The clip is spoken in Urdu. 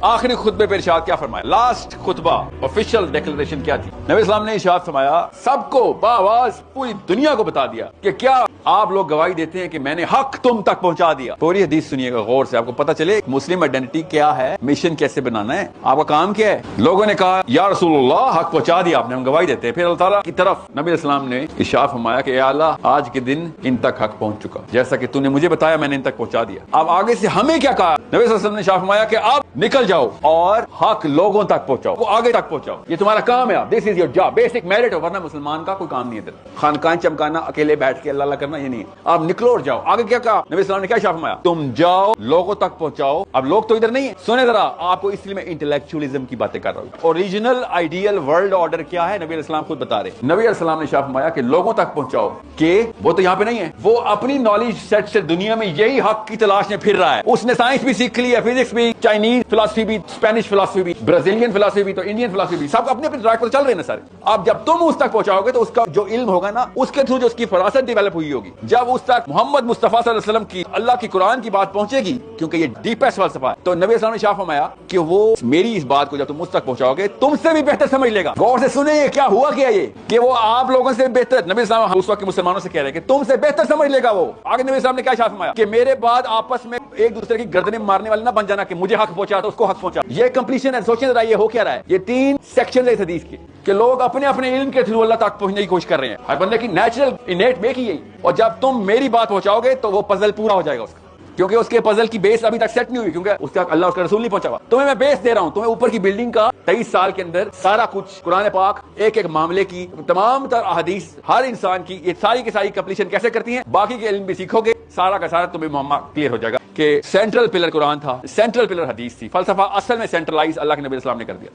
آخری خطبے پہ ارشاد کیا فرمایا؟ لاسٹ خطبہ آفیشیل ڈیکلریشن کیا تھی؟ نبی اسلام نے ارشاد فرمایا، سب کو باواز پوری دنیا کو بتا دیا کہ کیا آپ لوگ گواہی دیتے ہیں کہ میں نے حق تم تک پہنچا دیا؟ پوری حدیث سنیے گا غور سے، آپ کو پتا چلے مسلم آئیڈینٹی کیا ہے، مشن کیسے بنانا ہے، آپ کا کام کیا ہے۔ لوگوں نے کہا یا رسول اللہ حق پہنچا دیا آپ نے، ہم گواہی دیتے ہیں۔ پھر اللہ تعالیٰ کی طرف نبی اسلام نے ارشاد فرمایا کہ اے اللہ آج کے دن ان تک حق پہنچ چکا، جیسا کہ تو نے مجھے بتایا میں نے ان تک پہنچا دیا۔ اب آگے سے ہمیں کیا کہا؟ نبی صلی اللہ علیہ وسلم نے ارشاد فرمایا کہ آپ نکل جاؤ اور حق لوگوں تک پہنچاؤ، وہ آگے تک پہنچاؤ، یہ تمہارا کام ہے، this is your job, basic merit ہے، ورنہ مسلمان کا کوئی کام نہیں ہے۔ خانقاہیں چمکانا، اکیلے بیٹھ کے اللہ اللہ کرنا، یہ نہیں ہے، آپ نکلو اور جاؤ۔ آگے کیا کہا نبی اسلام نے؟ کیا ارشاد فرمایا؟ تم جاؤ لوگوں تک پہنچاؤ۔ اب لوگ تو ادھر نہیں ہے، سنیں ذرا، آپ کو اس لیے میں انٹلیکچوئلزم کی باتیں کر رہا ہوں۔ اوریجنل آئیڈیل ورلڈ آرڈر کیا ہے نبی علیہ السلام خود بتا رہے۔ نبی علیہ السلام نے ارشاد فرمایا کہ لوگوں تک پہنچاؤ کہ وہ تو یہاں پہ نہیں ہے، وہ اپنی نالج سیٹ سے دنیا میں یہی حق کی تلاش میں پھر رہا ہے، اس نے سائنس بھی سیکھ لی ہے، فزکس بھی، چائنیز فلسفی بھی، اسپینش فلسفی بھی، برازیلین فلسفی بھی، تو انڈین فلسفی بھی، سب اپنے اپنے ٹریک پر چل رہے ہیں نا سارے۔ اب جب تم اس تک پہنچاؤ گے تو اس کا جو علم ہوگا نا، اس کے تھرو جو اس کی فراست ڈیولپ ہوئی ہوگی، جب اس تک محمد مصطفیٰ صلی اللہ علیہ وسلم کی، اللہ کی قرآن کی بات پہنچے گی، کیونکہ یہ ڈیپسٹ فلسفہ ہے، تو نبی اسلام نے ارشاد فرمایا کہ وہ میری اس بات کو جب تم اس تک پہنچاؤ گے تم سے بھی بہتر سمجھ لے گا۔ غور سے سنیں یہ کیا ہوا کیا، یہ کہ وہ آپ لوگوں سے بہتر، نبی اسلام اس وقت کے مسلمانوں سے کہہ رہے ہیں کہ تم سے بہتر سمجھ لے گا وہ۔ آگے نبی اسلام نے کیا ارشاد فرمایا کہ میرے بعد آپس میں ایک دوسرے کی گردنیں مارنے والے نہ بن جانا کہ مجھے حق پہنچا تو اس کو حق پہنچا۔ یہ کمپلیشن ہے، سوچیں ذرا یہ ہو کیا رہا ہے۔ یہ تین سیکشن ہے اس حدیث کے کہ لوگ اپنے اپنے علم کے تھرو اللہ تک پہنچنے کی کوشش کر رہے ہیں، ہر بندے کی نیچرل انیٹ میک ہی یہی، اور جب تم میری بات پہنچاؤ گے تو وہ پزل پورا ہو جائے گا اس کا، کیونکہ اس کے پزل کی بیس ابھی تک سیٹ نہیں ہوئی، کیونکہ اس کا اللہ اس کا رسول نہیں پہنچا ہوا۔ تمہیں میں بیس دے رہا ہوں، تمہیں اوپر کی بلڈنگ کا 23 سال کے اندر سارا کچھ قرآن پاک ایک ایک معاملے کی تمام تر احادیث ہر انسان کی یہ ساری کی ساری کمپلیشن کیسے کرتی ہیں، باقی کے علم بھی سیکھو گے، سارا کا سارا تمہیں معاملہ کلیئر ہو جائے گا کہ سینٹرل پلر قرآن تھا، سینٹرل پلر حدیث تھی، فلسفہ اصل میں سینٹرلائز اللہ کے نبی اسلام نے کر دیا۔